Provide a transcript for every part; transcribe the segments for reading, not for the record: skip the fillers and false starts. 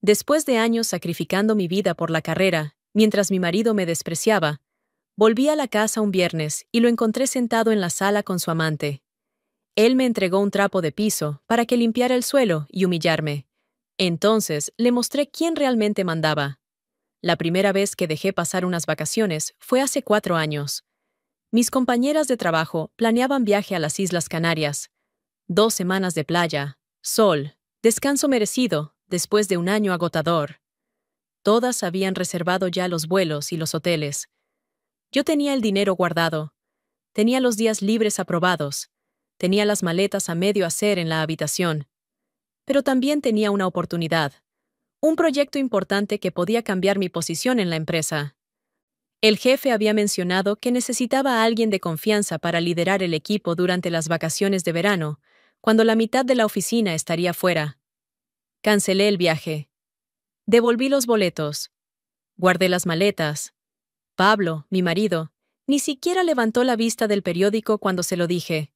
Después de años sacrificando mi vida por la carrera, mientras mi marido me despreciaba, volví a la casa un viernes y lo encontré sentado en la sala con su amante. Él me entregó un trapo de piso para que limpiara el suelo y humillarme. Entonces le mostré quién realmente mandaba. La primera vez que dejé pasar unas vacaciones fue hace 4 años. Mis compañeras de trabajo planeaban viaje a las Islas Canarias. 2 semanas de playa, sol, descanso merecido después de un año agotador. Todas habían reservado ya los vuelos y los hoteles. Yo tenía el dinero guardado. Tenía los días libres aprobados. Tenía las maletas a medio hacer en la habitación. Pero también tenía una oportunidad. Un proyecto importante que podía cambiar mi posición en la empresa. El jefe había mencionado que necesitaba a alguien de confianza para liderar el equipo durante las vacaciones de verano, cuando la mitad de la oficina estaría fuera. Cancelé el viaje. Devolví los boletos. Guardé las maletas. Pablo, mi marido, ni siquiera levantó la vista del periódico cuando se lo dije.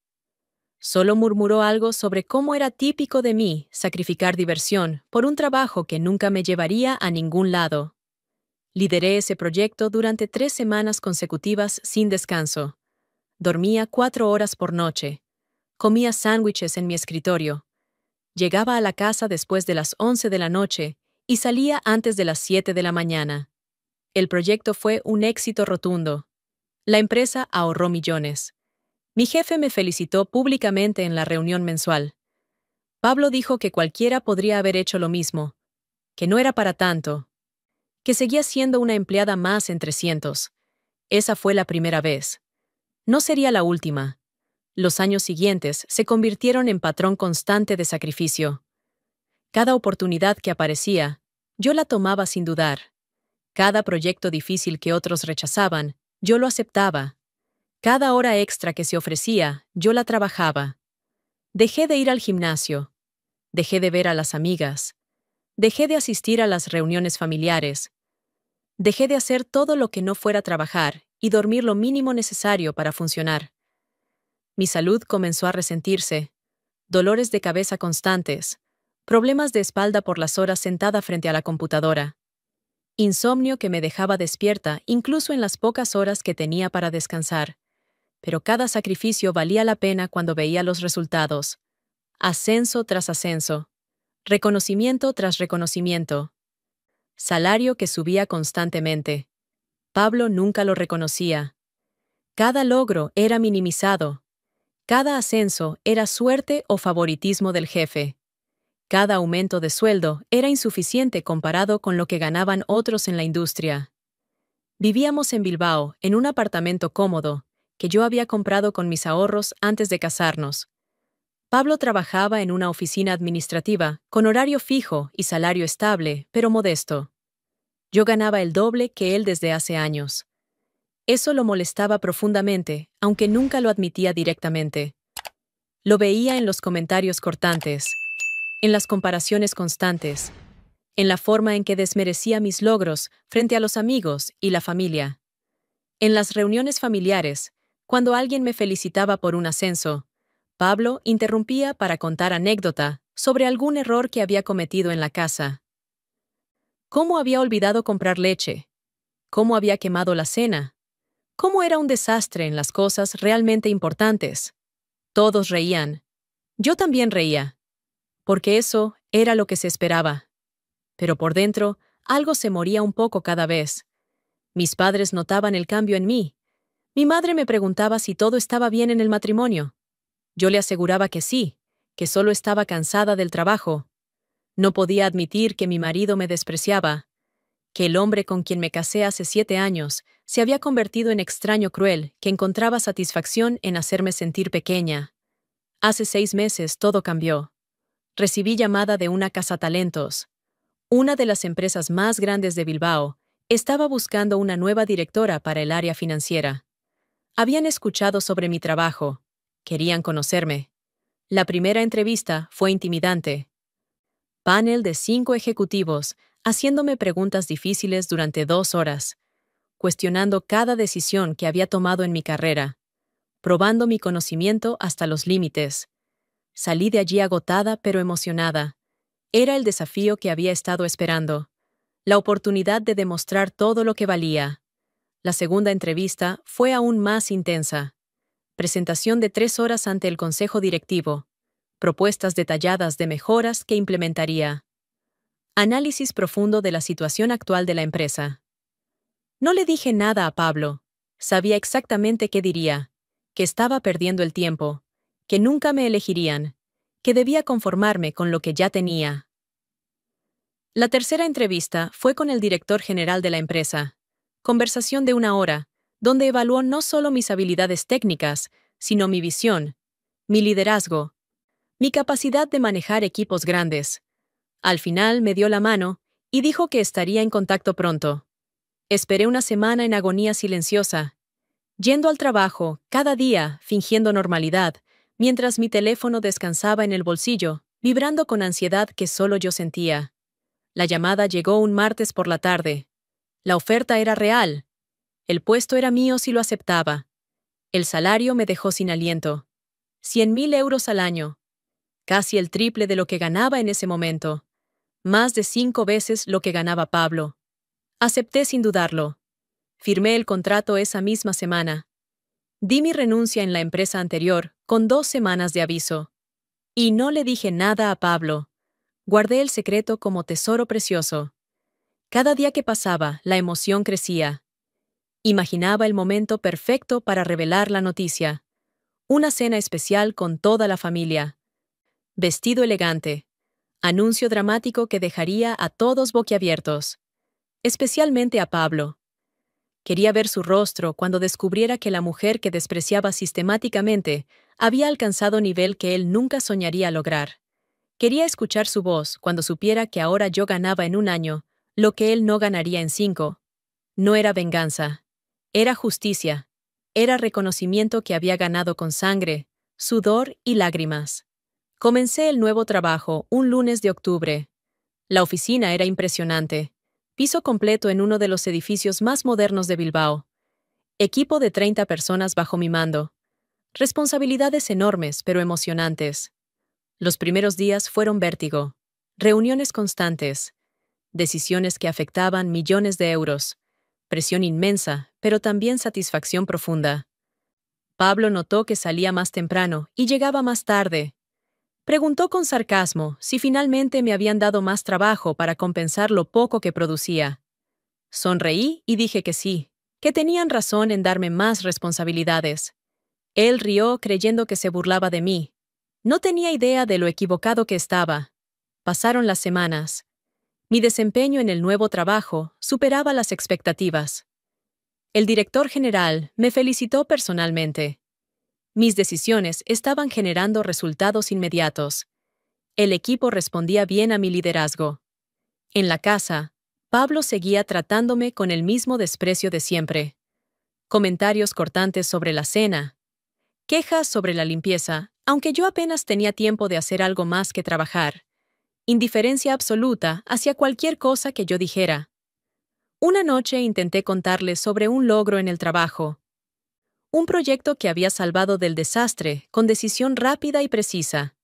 Solo murmuró algo sobre cómo era típico de mí sacrificar diversión por un trabajo que nunca me llevaría a ningún lado. Lideré ese proyecto durante 3 semanas consecutivas sin descanso. Dormía 4 horas por noche. Comía sándwiches en mi escritorio. Llegaba a la casa después de las 11 de la noche y salía antes de las 7 de la mañana. El proyecto fue un éxito rotundo. La empresa ahorró millones. Mi jefe me felicitó públicamente en la reunión mensual. Pablo dijo que cualquiera podría haber hecho lo mismo, que no era para tanto, que seguía siendo una empleada más entre cientos. Esa fue la primera vez. No sería la última. Los años siguientes se convirtieron en patrón constante de sacrificio. Cada oportunidad que aparecía, yo la tomaba sin dudar. Cada proyecto difícil que otros rechazaban, yo lo aceptaba. Cada hora extra que se ofrecía, yo la trabajaba. Dejé de ir al gimnasio. Dejé de ver a las amigas. Dejé de asistir a las reuniones familiares. Dejé de hacer todo lo que no fuera trabajar y dormir lo mínimo necesario para funcionar. Mi salud comenzó a resentirse. Dolores de cabeza constantes. Problemas de espalda por las horas sentada frente a la computadora. Insomnio que me dejaba despierta incluso en las pocas horas que tenía para descansar. Pero cada sacrificio valía la pena cuando veía los resultados. Ascenso tras ascenso. Reconocimiento tras reconocimiento. Salario que subía constantemente. Pablo nunca lo reconocía. Cada logro era minimizado. Cada ascenso era suerte o favoritismo del jefe. Cada aumento de sueldo era insuficiente comparado con lo que ganaban otros en la industria. Vivíamos en Bilbao, en un apartamento cómodo, que yo había comprado con mis ahorros antes de casarnos. Pablo trabajaba en una oficina administrativa, con horario fijo y salario estable, pero modesto. Yo ganaba el doble que él desde hace años. Eso lo molestaba profundamente, aunque nunca lo admitía directamente. Lo veía en los comentarios cortantes, en las comparaciones constantes, en la forma en que desmerecía mis logros frente a los amigos y la familia. En las reuniones familiares, cuando alguien me felicitaba por un ascenso, Pablo interrumpía para contar anécdota sobre algún error que había cometido en la casa. ¿Cómo había olvidado comprar leche? ¿Cómo había quemado la cena? ¿Cómo era un desastre en las cosas realmente importantes? Todos reían. Yo también reía. Porque eso era lo que se esperaba. Pero por dentro, algo se moría un poco cada vez. Mis padres notaban el cambio en mí. Mi madre me preguntaba si todo estaba bien en el matrimonio. Yo le aseguraba que sí, que solo estaba cansada del trabajo. No podía admitir que mi marido me despreciaba, que el hombre con quien me casé hace 7 años se había convertido en extraño cruel, que encontraba satisfacción en hacerme sentir pequeña. Hace 6 meses todo cambió. Recibí llamada de una cazatalentos. Una de las empresas más grandes de Bilbao estaba buscando una nueva directora para el área financiera. Habían escuchado sobre mi trabajo. Querían conocerme. La primera entrevista fue intimidante. Panel de 5 ejecutivos, haciéndome preguntas difíciles durante 2 horas, cuestionando cada decisión que había tomado en mi carrera, probando mi conocimiento hasta los límites. Salí de allí agotada pero emocionada. Era el desafío que había estado esperando. La oportunidad de demostrar todo lo que valía. La segunda entrevista fue aún más intensa. Presentación de 3 horas ante el consejo directivo. Propuestas detalladas de mejoras que implementaría. Análisis profundo de la situación actual de la empresa. No le dije nada a Pablo. Sabía exactamente qué diría. Que estaba perdiendo el tiempo. Que nunca me elegirían. Que debía conformarme con lo que ya tenía. La tercera entrevista fue con el director general de la empresa. Conversación de 1 hora, donde evaluó no solo mis habilidades técnicas, sino mi visión, mi liderazgo, mi capacidad de manejar equipos grandes. Al final me dio la mano y dijo que estaría en contacto pronto. Esperé 1 semana en agonía silenciosa, yendo al trabajo, cada día, fingiendo normalidad, mientras mi teléfono descansaba en el bolsillo, vibrando con ansiedad que solo yo sentía. La llamada llegó un martes por la tarde. La oferta era real. El puesto era mío si lo aceptaba. El salario me dejó sin aliento. 100.000 euros al año. Casi el triple de lo que ganaba en ese momento. Más de 5 veces lo que ganaba Pablo. Acepté sin dudarlo. Firmé el contrato esa misma semana. Di mi renuncia en la empresa anterior, con 2 semanas de aviso. Y no le dije nada a Pablo. Guardé el secreto como tesoro precioso. Cada día que pasaba, la emoción crecía. Imaginaba el momento perfecto para revelar la noticia. Una cena especial con toda la familia. Vestido elegante. Anuncio dramático que dejaría a todos boquiabiertos. Especialmente a Pablo. Quería ver su rostro cuando descubriera que la mujer que despreciaba sistemáticamente había alcanzado nivel que él nunca soñaría lograr. Quería escuchar su voz cuando supiera que ahora yo ganaba en 1 año lo que él no ganaría en 5. No era venganza. Era justicia. Era reconocimiento que había ganado con sangre, sudor y lágrimas. Comencé el nuevo trabajo un lunes de octubre. La oficina era impresionante. Piso completo en uno de los edificios más modernos de Bilbao. Equipo de 30 personas bajo mi mando. Responsabilidades enormes pero emocionantes. Los primeros días fueron vértigo. Reuniones constantes. Decisiones que afectaban millones de euros. Presión inmensa, pero también satisfacción profunda. Pablo notó que salía más temprano y llegaba más tarde. Preguntó con sarcasmo si finalmente me habían dado más trabajo para compensar lo poco que producía. Sonreí y dije que sí, que tenían razón en darme más responsabilidades. Él rió creyendo que se burlaba de mí. No tenía idea de lo equivocado que estaba. Pasaron las semanas. Mi desempeño en el nuevo trabajo superaba las expectativas. El director general me felicitó personalmente. Mis decisiones estaban generando resultados inmediatos. El equipo respondía bien a mi liderazgo. En la casa, Pablo seguía tratándome con el mismo desprecio de siempre. Comentarios cortantes sobre la cena. Quejas sobre la limpieza, aunque yo apenas tenía tiempo de hacer algo más que trabajar. Indiferencia absoluta hacia cualquier cosa que yo dijera. Una noche intenté contarles sobre un logro en el trabajo. Un proyecto que había salvado del desastre con decisión rápida y precisa.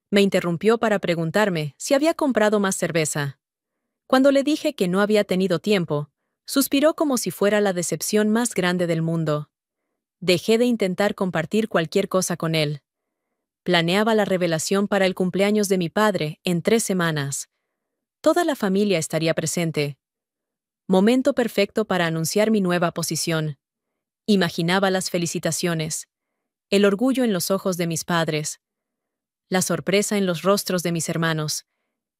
Me interrumpió para preguntarme si había comprado más cerveza. Cuando le dije que no había tenido tiempo, suspiró como si fuera la decepción más grande del mundo. Dejé de intentar compartir cualquier cosa con él. Planeaba la revelación para el cumpleaños de mi padre en 3 semanas. Toda la familia estaría presente. Momento perfecto para anunciar mi nueva posición. Imaginaba las felicitaciones, el orgullo en los ojos de mis padres, la sorpresa en los rostros de mis hermanos,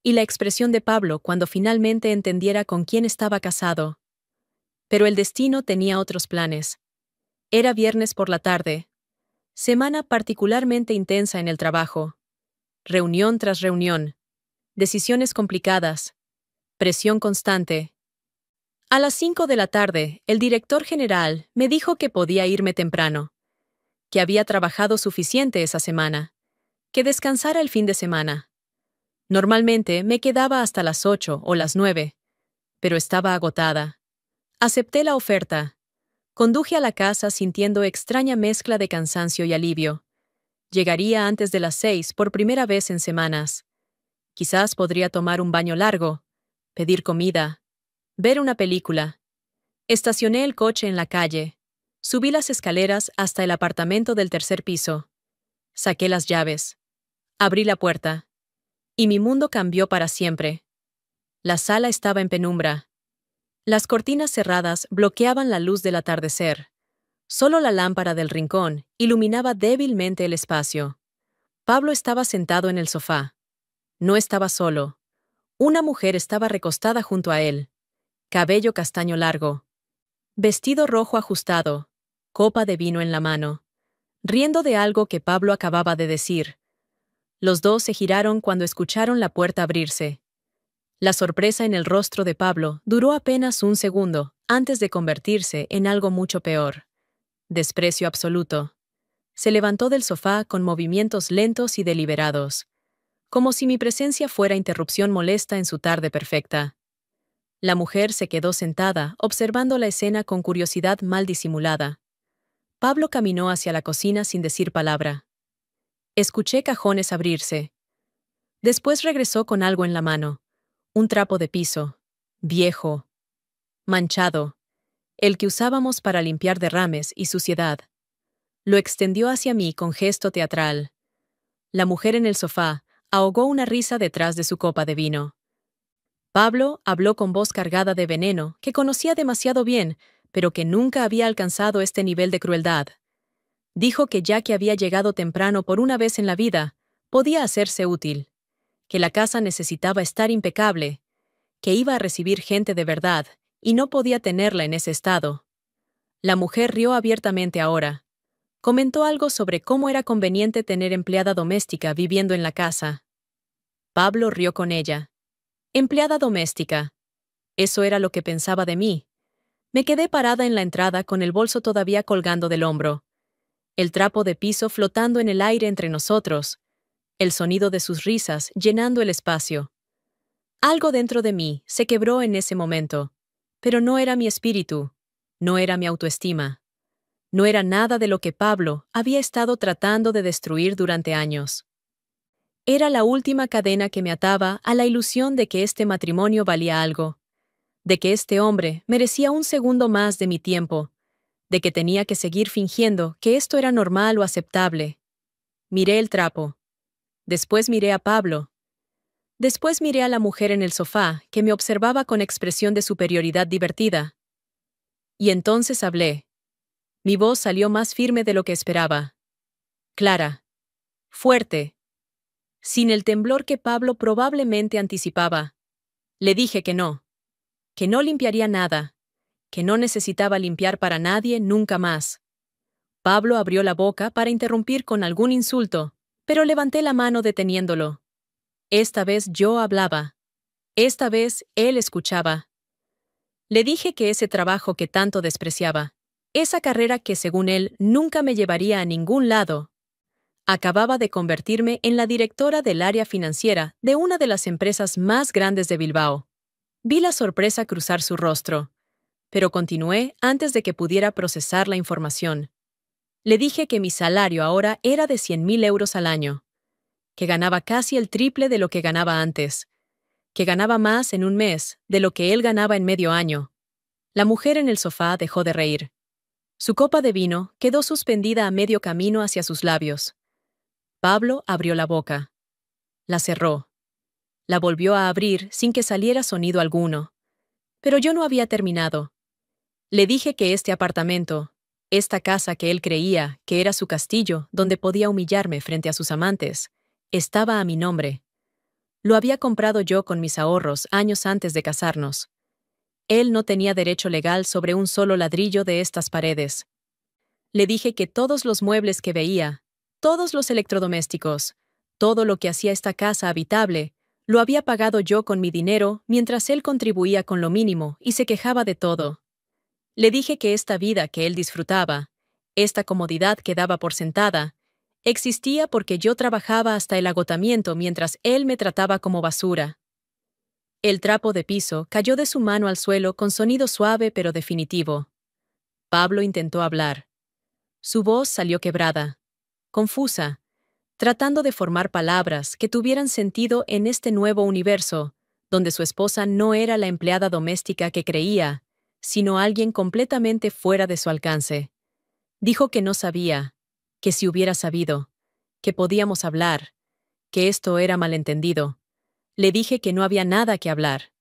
y la expresión de Pablo cuando finalmente entendiera con quién estaba casado. Pero el destino tenía otros planes. Era viernes por la tarde. Semana particularmente intensa en el trabajo. Reunión tras reunión. Decisiones complicadas. Presión constante. A las 5 de la tarde, el director general me dijo que podía irme temprano, que había trabajado suficiente esa semana, que descansara el fin de semana. Normalmente me quedaba hasta las 8 o las 9, pero estaba agotada. Acepté la oferta. Conduje a la casa sintiendo extraña mezcla de cansancio y alivio. Llegaría antes de las 6 por primera vez en semanas. Quizás podría tomar un baño largo, pedir comida, ver una película. Estacioné el coche en la calle. Subí las escaleras hasta el apartamento del tercer piso. Saqué las llaves. Abrí la puerta. Y mi mundo cambió para siempre. La sala estaba en penumbra. Las cortinas cerradas bloqueaban la luz del atardecer. Solo la lámpara del rincón iluminaba débilmente el espacio. Pablo estaba sentado en el sofá. No estaba solo. Una mujer estaba recostada junto a él. Cabello castaño largo. Vestido rojo ajustado. Copa de vino en la mano. Riendo de algo que Pablo acababa de decir. Los dos se giraron cuando escucharon la puerta abrirse. La sorpresa en el rostro de Pablo duró apenas un segundo, antes de convertirse en algo mucho peor. Desprecio absoluto. Se levantó del sofá con movimientos lentos y deliberados, como si mi presencia fuera interrupción molesta en su tarde perfecta. La mujer se quedó sentada, observando la escena con curiosidad mal disimulada. Pablo caminó hacia la cocina sin decir palabra. Escuché cajones abrirse. Después regresó con algo en la mano. Un trapo de piso. Viejo. Manchado. El que usábamos para limpiar derrames y suciedad. Lo extendió hacia mí con gesto teatral. La mujer en el sofá ahogó una risa detrás de su copa de vino. Pablo habló con voz cargada de veneno, que conocía demasiado bien, pero que nunca había alcanzado este nivel de crueldad. Dijo que ya que había llegado temprano por una vez en la vida, podía hacerse útil, que la casa necesitaba estar impecable, que iba a recibir gente de verdad, y no podía tenerla en ese estado. La mujer rió abiertamente ahora. Comentó algo sobre cómo era conveniente tener empleada doméstica viviendo en la casa. Pablo rió con ella. Empleada doméstica. Eso era lo que pensaba de mí. Me quedé parada en la entrada con el bolso todavía colgando del hombro. El trapo de piso flotando en el aire entre nosotros. El sonido de sus risas llenando el espacio. Algo dentro de mí se quebró en ese momento. Pero no era mi espíritu. No era mi autoestima. No era nada de lo que Pablo había estado tratando de destruir durante años. Era la última cadena que me ataba a la ilusión de que este matrimonio valía algo, de que este hombre merecía un segundo más de mi tiempo, de que tenía que seguir fingiendo que esto era normal o aceptable. Miré el trapo. Después miré a Pablo. Después miré a la mujer en el sofá, que me observaba con expresión de superioridad divertida. Y entonces hablé. Mi voz salió más firme de lo que esperaba. Clara. Fuerte. Sin el temblor que Pablo probablemente anticipaba. Le dije que no limpiaría nada, que no necesitaba limpiar para nadie nunca más. Pablo abrió la boca para interrumpir con algún insulto, pero levanté la mano deteniéndolo. Esta vez yo hablaba. Esta vez él escuchaba. Le dije que ese trabajo que tanto despreciaba, esa carrera que según él nunca me llevaría a ningún lado, acababa de convertirme en la directora del área financiera de una de las empresas más grandes de Bilbao. Vi la sorpresa cruzar su rostro, pero continué antes de que pudiera procesar la información. Le dije que mi salario ahora era de 100.000 euros al año, que ganaba casi el triple de lo que ganaba antes, que ganaba más en un mes de lo que él ganaba en medio año. La mujer en el sofá dejó de reír. Su copa de vino quedó suspendida a medio camino hacia sus labios. Pablo abrió la boca. La cerró. La volvió a abrir sin que saliera sonido alguno. Pero yo no había terminado. Le dije que este apartamento, esta casa que él creía que era su castillo donde podía humillarme frente a sus amantes, estaba a mi nombre. Lo había comprado yo con mis ahorros años antes de casarnos. Él no tenía derecho legal sobre un solo ladrillo de estas paredes. Le dije que todos los muebles que veía, todos los electrodomésticos, todo lo que hacía esta casa habitable, lo había pagado yo con mi dinero mientras él contribuía con lo mínimo y se quejaba de todo. Le dije que esta vida que él disfrutaba, esta comodidad que daba por sentada, existía porque yo trabajaba hasta el agotamiento mientras él me trataba como basura. El trapo de piso cayó de su mano al suelo con sonido suave pero definitivo. Pablo intentó hablar. Su voz salió quebrada, confusa, tratando de formar palabras que tuvieran sentido en este nuevo universo, donde su esposa no era la empleada doméstica que creía, sino alguien completamente fuera de su alcance. Dijo que no sabía, que si hubiera sabido, que podíamos hablar, que esto era malentendido. Le dije que no había nada que hablar,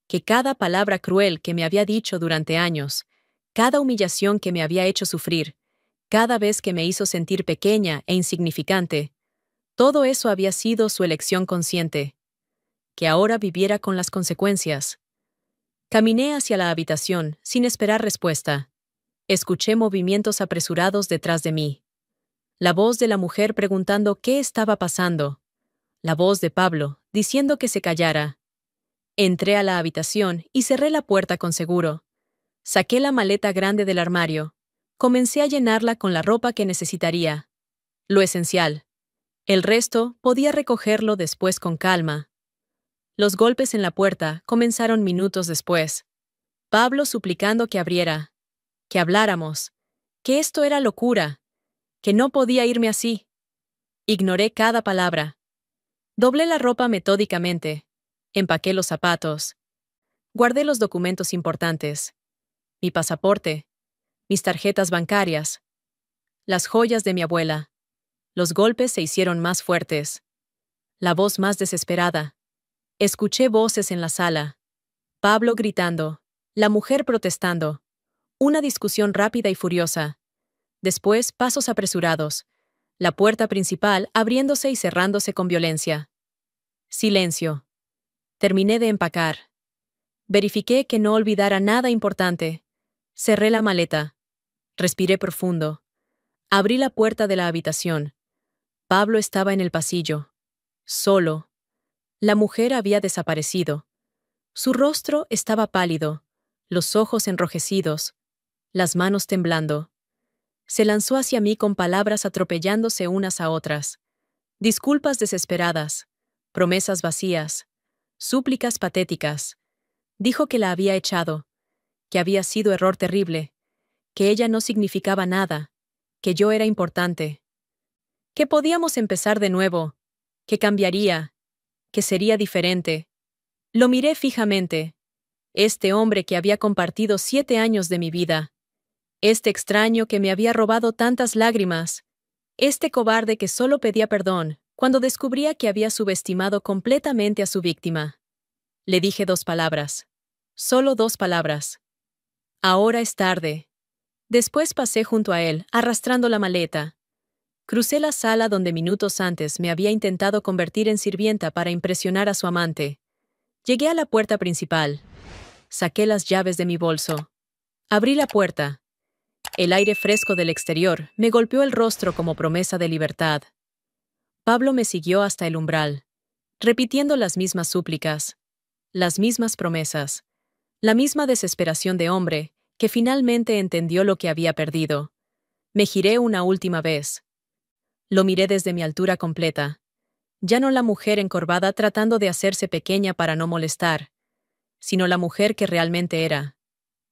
que cada palabra cruel que me había dicho durante años, cada humillación que me había hecho sufrir, cada vez que me hizo sentir pequeña e insignificante, todo eso había sido su elección consciente, que ahora viviera con las consecuencias. Caminé hacia la habitación sin esperar respuesta. Escuché movimientos apresurados detrás de mí. La voz de la mujer preguntando qué estaba pasando. La voz de Pablo diciendo que se callara. Entré a la habitación y cerré la puerta con seguro. Saqué la maleta grande del armario. Comencé a llenarla con la ropa que necesitaría. Lo esencial. El resto podía recogerlo después con calma. Los golpes en la puerta comenzaron minutos después. Pablo suplicando que abriera, que habláramos, que esto era locura, que no podía irme así. Ignoré cada palabra. Doblé la ropa metódicamente, empaqué los zapatos, guardé los documentos importantes, mi pasaporte, mis tarjetas bancarias, las joyas de mi abuela. Los golpes se hicieron más fuertes. La voz más desesperada. Escuché voces en la sala. Pablo gritando, la mujer protestando. Una discusión rápida y furiosa. Después, pasos apresurados. La puerta principal abriéndose y cerrándose con violencia. Silencio. Terminé de empacar. Verifiqué que no olvidara nada importante. Cerré la maleta. Respiré profundo. Abrí la puerta de la habitación. Pablo estaba en el pasillo. Solo. La mujer había desaparecido. Su rostro estaba pálido, los ojos enrojecidos, las manos temblando. Se lanzó hacia mí con palabras atropellándose unas a otras. Disculpas desesperadas, promesas vacías, súplicas patéticas. Dijo que la había echado, que había sido error terrible, que ella no significaba nada, que yo era importante, que podíamos empezar de nuevo, que cambiaría, que sería diferente. Lo miré fijamente. Este hombre que había compartido 7 años de mi vida. Este extraño que me había robado tantas lágrimas. Este cobarde que solo pedía perdón cuando descubría que había subestimado completamente a su víctima. Le dije 2 palabras. Solo 2 palabras. Ahora es tarde. Después pasé junto a él, arrastrando la maleta. Crucé la sala donde minutos antes me había intentado convertir en sirvienta para impresionar a su amante. Llegué a la puerta principal. Saqué las llaves de mi bolso. Abrí la puerta. El aire fresco del exterior me golpeó el rostro como promesa de libertad. Pablo me siguió hasta el umbral, repitiendo las mismas súplicas, las mismas promesas, la misma desesperación de hombre que finalmente entendió lo que había perdido. Me giré una última vez. Lo miré desde mi altura completa. Ya no la mujer encorvada tratando de hacerse pequeña para no molestar, sino la mujer que realmente era.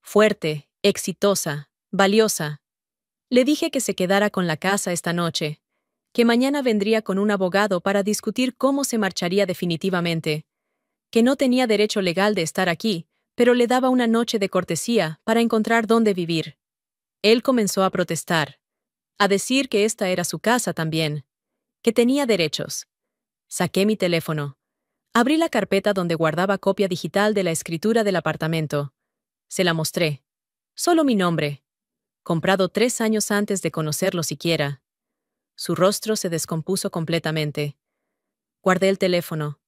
Fuerte, exitosa, valiosa. Le dije que se quedara con la casa esta noche, que mañana vendría con un abogado para discutir cómo se marcharía definitivamente, que no tenía derecho legal de estar aquí, pero le daba una noche de cortesía para encontrar dónde vivir. Él comenzó a protestar, a decir que esta era su casa también, que tenía derechos. Saqué mi teléfono. Abrí la carpeta donde guardaba copia digital de la escritura del apartamento. Se la mostré. Solo mi nombre. Comprado 3 años antes de conocerlo siquiera. Su rostro se descompuso completamente. Guardé el teléfono.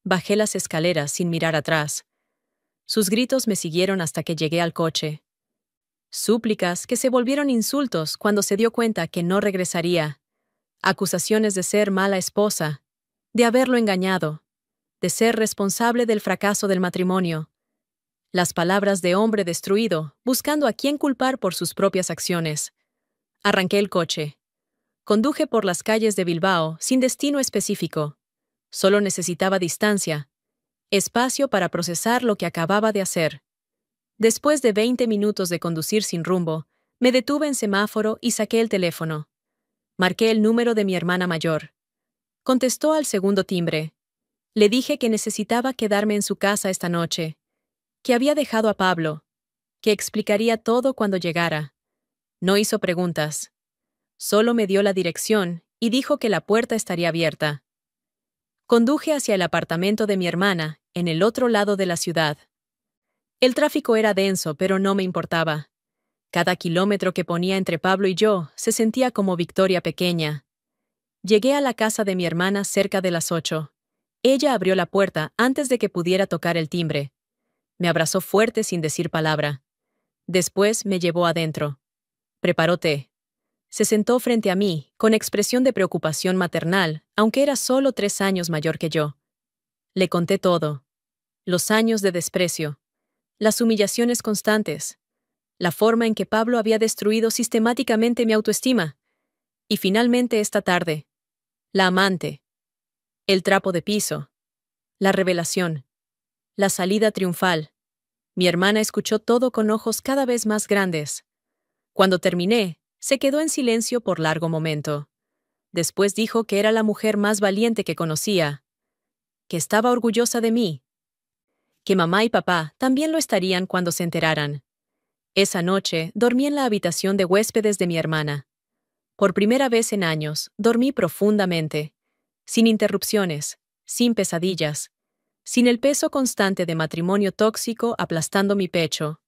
Bajé las escaleras sin mirar atrás. Sus gritos me siguieron hasta que llegué al coche. Súplicas que se volvieron insultos cuando se dio cuenta que no regresaría. Acusaciones de ser mala esposa, de haberlo engañado, de ser responsable del fracaso del matrimonio. Las palabras de hombre destruido, buscando a quién culpar por sus propias acciones. Arranqué el coche. Conduje por las calles de Bilbao sin destino específico. Solo necesitaba distancia, espacio para procesar lo que acababa de hacer. Después de 20 minutos de conducir sin rumbo, me detuve en semáforo y saqué el teléfono. Marqué el número de mi hermana mayor. Contestó al segundo timbre. Le dije que necesitaba quedarme en su casa esta noche, que había dejado a Pablo, que explicaría todo cuando llegara. No hizo preguntas. Solo me dio la dirección y dijo que la puerta estaría abierta. Conduje hacia el apartamento de mi hermana, en el otro lado de la ciudad. El tráfico era denso, pero no me importaba. Cada kilómetro que ponía entre Pablo y yo se sentía como victoria pequeña. Llegué a la casa de mi hermana cerca de las 8. Ella abrió la puerta antes de que pudiera tocar el timbre. Me abrazó fuerte sin decir palabra. Después me llevó adentro. Preparó té. Se sentó frente a mí, con expresión de preocupación maternal, aunque era solo 3 años mayor que yo. Le conté todo. Los años de desprecio. Las humillaciones constantes. La forma en que Pablo había destruido sistemáticamente mi autoestima. Y finalmente esta tarde. La amante. El trapo de piso. La revelación. La salida triunfal. Mi hermana escuchó todo con ojos cada vez más grandes. Cuando terminé, se quedó en silencio por largo momento. Después dijo que era la mujer más valiente que conocía, que estaba orgullosa de mí, que mamá y papá también lo estarían cuando se enteraran. Esa noche dormí en la habitación de huéspedes de mi hermana. Por primera vez en años, dormí profundamente, sin interrupciones, sin pesadillas, sin el peso constante de matrimonio tóxico aplastando mi pecho.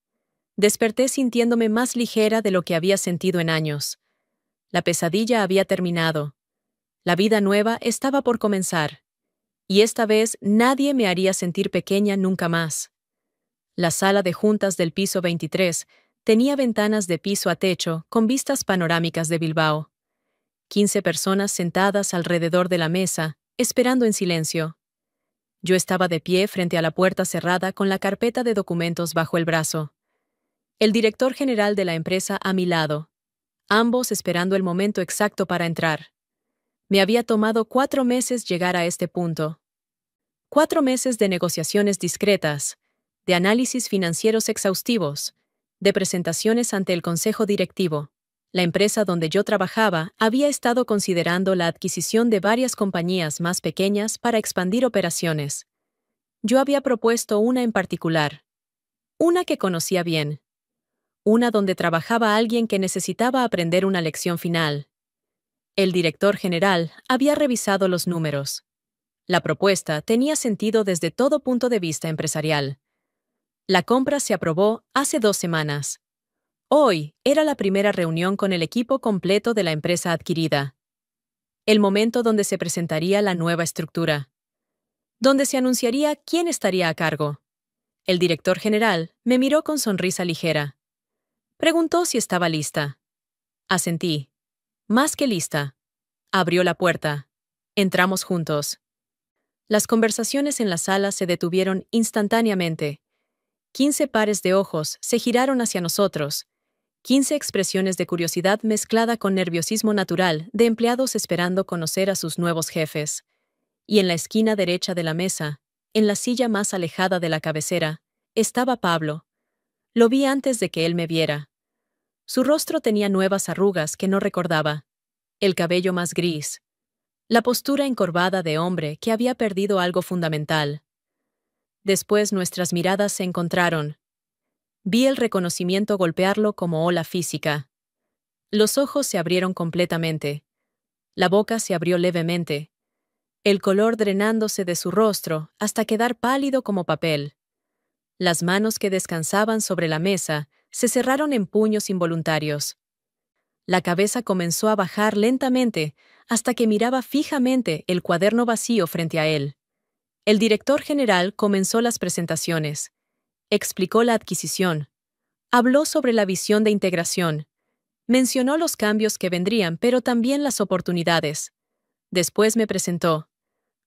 Desperté sintiéndome más ligera de lo que había sentido en años. La pesadilla había terminado. La vida nueva estaba por comenzar. Y esta vez nadie me haría sentir pequeña nunca más. La sala de juntas del piso 23 tenía ventanas de piso a techo con vistas panorámicas de Bilbao. 15 personas sentadas alrededor de la mesa, esperando en silencio. Yo estaba de pie frente a la puerta cerrada con la carpeta de documentos bajo el brazo. El director general de la empresa a mi lado, ambos esperando el momento exacto para entrar. Me había tomado 4 meses llegar a este punto. 4 meses de negociaciones discretas, de análisis financieros exhaustivos, de presentaciones ante el consejo directivo. La empresa donde yo trabajaba había estado considerando la adquisición de varias compañías más pequeñas para expandir operaciones. Yo había propuesto una en particular, una que conocía bien, una donde trabajaba alguien que necesitaba aprender una lección final. El director general había revisado los números. La propuesta tenía sentido desde todo punto de vista empresarial. La compra se aprobó hace 2 semanas. Hoy era la primera reunión con el equipo completo de la empresa adquirida. El momento donde se presentaría la nueva estructura. Donde se anunciaría quién estaría a cargo. El director general me miró con sonrisa ligera. Preguntó si estaba lista. Asentí. Más que lista. Abrió la puerta. Entramos juntos. Las conversaciones en la sala se detuvieron instantáneamente. 15 pares de ojos se giraron hacia nosotros. 15 expresiones de curiosidad mezclada con nerviosismo natural de empleados esperando conocer a sus nuevos jefes. Y en la esquina derecha de la mesa, en la silla más alejada de la cabecera, estaba Pablo. Lo vi antes de que él me viera. Su rostro tenía nuevas arrugas que no recordaba. El cabello más gris. La postura encorvada de hombre que había perdido algo fundamental. Después nuestras miradas se encontraron. Vi el reconocimiento golpearlo como ola física. Los ojos se abrieron completamente. La boca se abrió levemente. El color drenándose de su rostro hasta quedar pálido como papel. Las manos que descansaban sobre la mesa se cerraron en puños involuntarios. La cabeza comenzó a bajar lentamente hasta que miraba fijamente el cuaderno vacío frente a él. El director general comenzó las presentaciones. Explicó la adquisición. Habló sobre la visión de integración. Mencionó los cambios que vendrían, pero también las oportunidades. Después me presentó.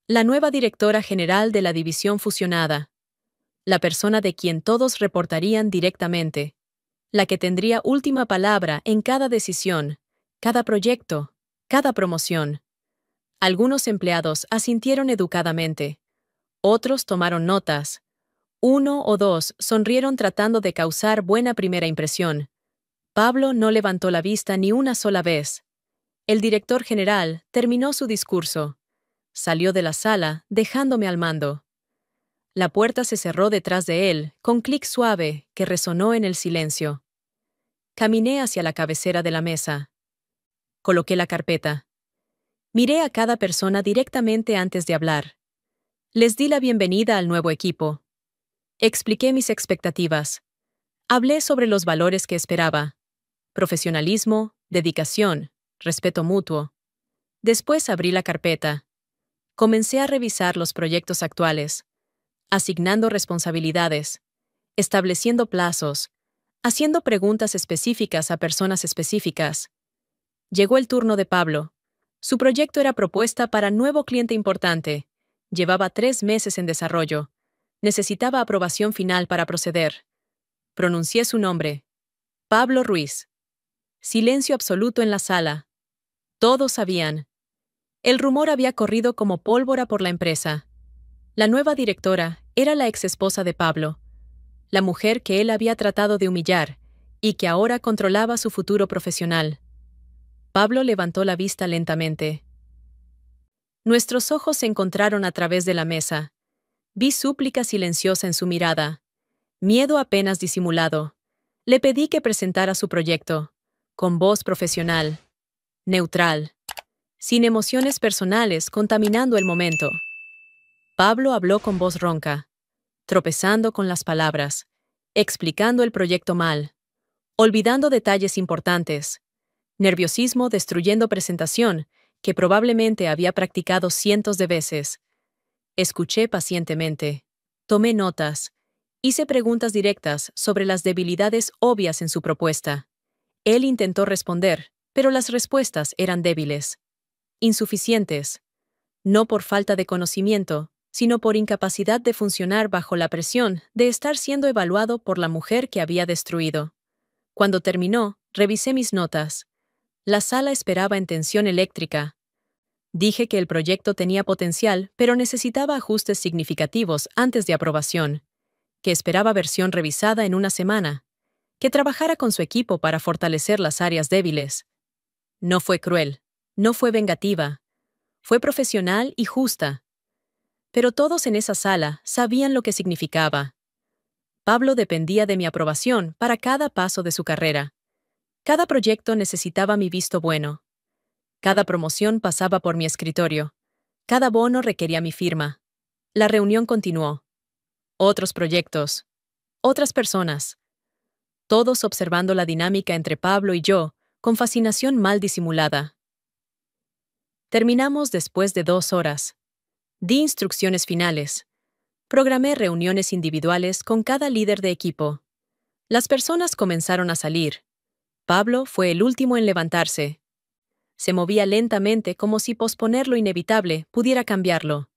La nueva directora general de la división fusionada. La persona de quien todos reportarían directamente. La que tendría última palabra en cada decisión, cada proyecto, cada promoción. Algunos empleados asintieron educadamente. Otros tomaron notas. 1 o 2 sonrieron tratando de causar buena primera impresión. Pablo no levantó la vista ni una sola vez. El director general terminó su discurso. Salió de la sala, dejándome al mando. La puerta se cerró detrás de él, con clic suave que resonó en el silencio. Caminé hacia la cabecera de la mesa. Coloqué la carpeta. Miré a cada persona directamente antes de hablar. Les di la bienvenida al nuevo equipo. Expliqué mis expectativas. Hablé sobre los valores que esperaba: profesionalismo, dedicación, respeto mutuo. Después abrí la carpeta. Comencé a revisar los proyectos actuales, asignando responsabilidades, estableciendo plazos, haciendo preguntas específicas a personas específicas. Llegó el turno de Pablo. Su proyecto era propuesta para nuevo cliente importante. Llevaba 3 meses en desarrollo. Necesitaba aprobación final para proceder. Pronuncié su nombre. Pablo Ruiz. Silencio absoluto en la sala. Todos sabían. El rumor había corrido como pólvora por la empresa. La nueva directora era la exesposa de Pablo, la mujer que él había tratado de humillar y que ahora controlaba su futuro profesional. Pablo levantó la vista lentamente. Nuestros ojos se encontraron a través de la mesa. Vi súplica silenciosa en su mirada, miedo apenas disimulado. Le pedí que presentara su proyecto, con voz profesional, neutral, sin emociones personales contaminando el momento. Pablo habló con voz ronca, tropezando con las palabras, explicando el proyecto mal, olvidando detalles importantes, nerviosismo destruyendo presentación que probablemente había practicado cientos de veces. Escuché pacientemente, tomé notas, hice preguntas directas sobre las debilidades obvias en su propuesta. Él intentó responder, pero las respuestas eran débiles, insuficientes, no por falta de conocimiento, sino por incapacidad de funcionar bajo la presión de estar siendo evaluado por la mujer que había destruido. Cuando terminó, revisé mis notas. La sala esperaba en tensión eléctrica. Dije que el proyecto tenía potencial, pero necesitaba ajustes significativos antes de aprobación, que esperaba versión revisada en una semana, que trabajara con su equipo para fortalecer las áreas débiles. No fue cruel, no fue vengativa, fue profesional y justa. Pero todos en esa sala sabían lo que significaba. Pablo dependía de mi aprobación para cada paso de su carrera. Cada proyecto necesitaba mi visto bueno. Cada promoción pasaba por mi escritorio. Cada bono requería mi firma. La reunión continuó. Otros proyectos. Otras personas. Todos observando la dinámica entre Pablo y yo, con fascinación mal disimulada. Terminamos después de 2 horas. Di instrucciones finales. Programé reuniones individuales con cada líder de equipo. Las personas comenzaron a salir. Pablo fue el último en levantarse. Se movía lentamente como si posponer lo inevitable pudiera cambiarlo.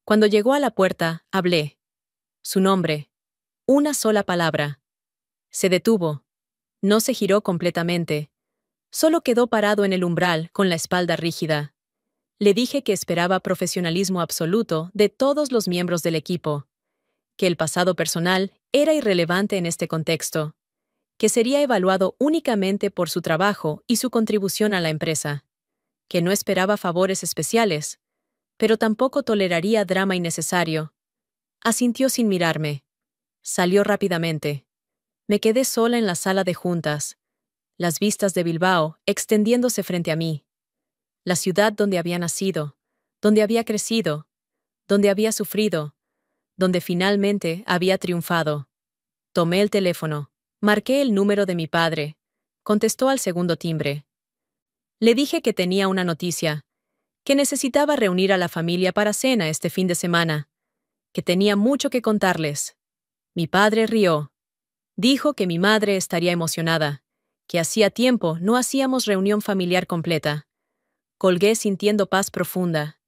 Cuando llegó a la puerta, hablé. Su nombre. Una sola palabra. Se detuvo. No se giró completamente. Solo quedó parado en el umbral con la espalda rígida. Le dije que esperaba profesionalismo absoluto de todos los miembros del equipo, que el pasado personal era irrelevante en este contexto, que sería evaluado únicamente por su trabajo y su contribución a la empresa, que no esperaba favores especiales, pero tampoco toleraría drama innecesario. Asintió sin mirarme. Salió rápidamente. Me quedé sola en la sala de juntas, las vistas de Bilbao extendiéndose frente a mí. La ciudad donde había nacido, donde había crecido, donde había sufrido, donde finalmente había triunfado. Tomé el teléfono, marqué el número de mi padre. Contestó al segundo timbre. Le dije que tenía una noticia, que necesitaba reunir a la familia para cena este fin de semana, que tenía mucho que contarles. Mi padre rió. Dijo que mi madre estaría emocionada, que hacía tiempo no hacíamos reunión familiar completa. Colgué sintiendo paz profunda.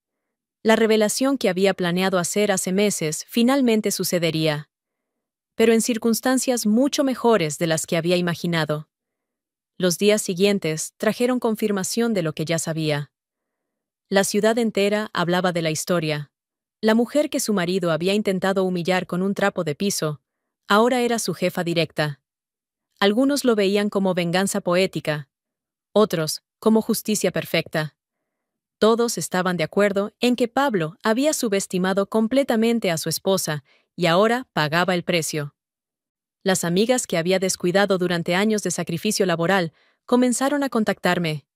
La revelación que había planeado hacer hace meses finalmente sucedería, pero en circunstancias mucho mejores de las que había imaginado. Los días siguientes trajeron confirmación de lo que ya sabía. La ciudad entera hablaba de la historia. La mujer que su marido había intentado humillar con un trapo de piso, ahora era su jefa directa. Algunos lo veían como venganza poética, otros como justicia perfecta. Todos estaban de acuerdo en que Pablo había subestimado completamente a su esposa y ahora pagaba el precio. Las amigas que había descuidado durante años de sacrificio laboral comenzaron a contactarme,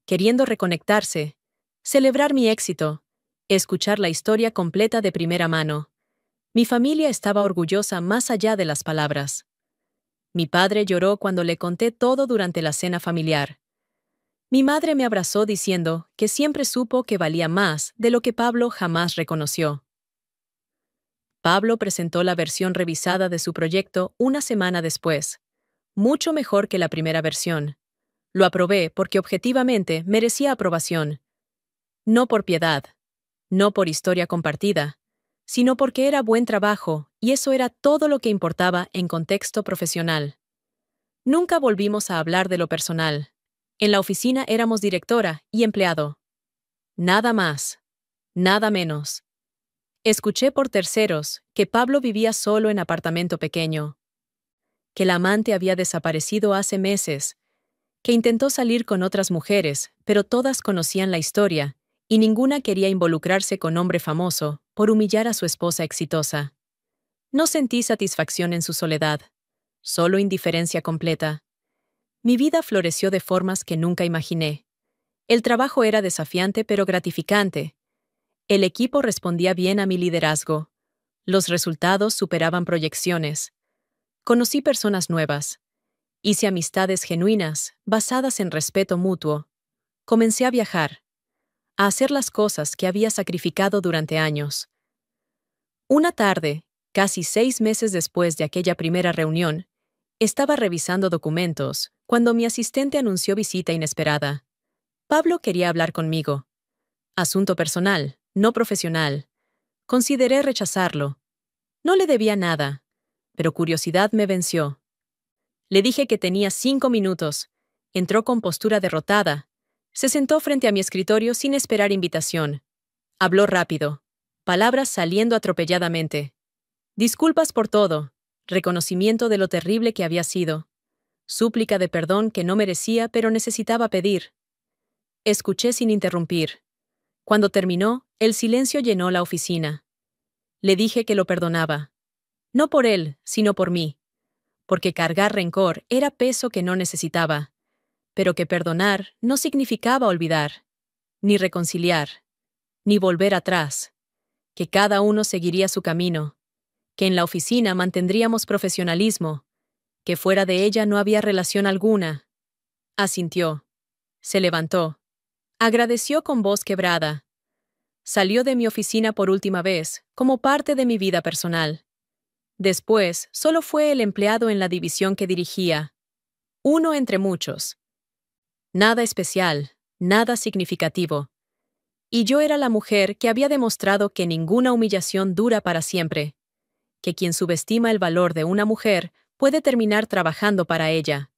queriendo reconectarse, celebrar mi éxito, escuchar la historia completa de primera mano. Mi familia estaba orgullosa más allá de las palabras. Mi padre lloró cuando le conté todo durante la cena familiar. Mi madre me abrazó diciendo que siempre supo que valía más de lo que Pablo jamás reconoció. Pablo presentó la versión revisada de su proyecto una semana después, mucho mejor que la primera versión. Lo aprobé porque objetivamente merecía aprobación. No por piedad, no por historia compartida, sino porque era buen trabajo y eso era todo lo que importaba en contexto profesional. Nunca volvimos a hablar de lo personal. En la oficina éramos directora y empleado. Nada más, nada menos. Escuché por terceros que Pablo vivía solo en apartamento pequeño, que la amante había desaparecido hace meses, que intentó salir con otras mujeres, pero todas conocían la historia, y ninguna quería involucrarse con hombre famoso por humillar a su esposa exitosa. No sentí satisfacción en su soledad, solo indiferencia completa. Mi vida floreció de formas que nunca imaginé. El trabajo era desafiante pero gratificante. El equipo respondía bien a mi liderazgo. Los resultados superaban proyecciones. Conocí personas nuevas. Hice amistades genuinas, basadas en respeto mutuo. Comencé a viajar, a hacer las cosas que había sacrificado durante años. Una tarde, casi 6 meses después de aquella primera reunión, estaba revisando documentos cuando mi asistente anunció visita inesperada. Pablo quería hablar conmigo. Asunto personal, no profesional. Consideré rechazarlo. No le debía nada, pero curiosidad me venció. Le dije que tenía 5 minutos. Entró con postura derrotada. Se sentó frente a mi escritorio sin esperar invitación. Habló rápido, palabras saliendo atropelladamente. Disculpas por todo, reconocimiento de lo terrible que había sido, súplica de perdón que no merecía pero necesitaba pedir. Escuché sin interrumpir. Cuando terminó, el silencio llenó la oficina. Le dije que lo perdonaba. No por él, sino por mí. Porque cargar rencor era peso que no necesitaba. Pero que perdonar no significaba olvidar, ni reconciliar, ni volver atrás. Que cada uno seguiría su camino. Que en la oficina mantendríamos profesionalismo. Que fuera de ella no había relación alguna. Asintió. Se levantó. Agradeció con voz quebrada. Salió de mi oficina por última vez, como parte de mi vida personal. Después, solo fue el empleado en la división que dirigía. Uno entre muchos. Nada especial, nada significativo. Y yo era la mujer que había demostrado que ninguna humillación dura para siempre. Que quien subestima el valor de una mujer puede terminar trabajando para ella.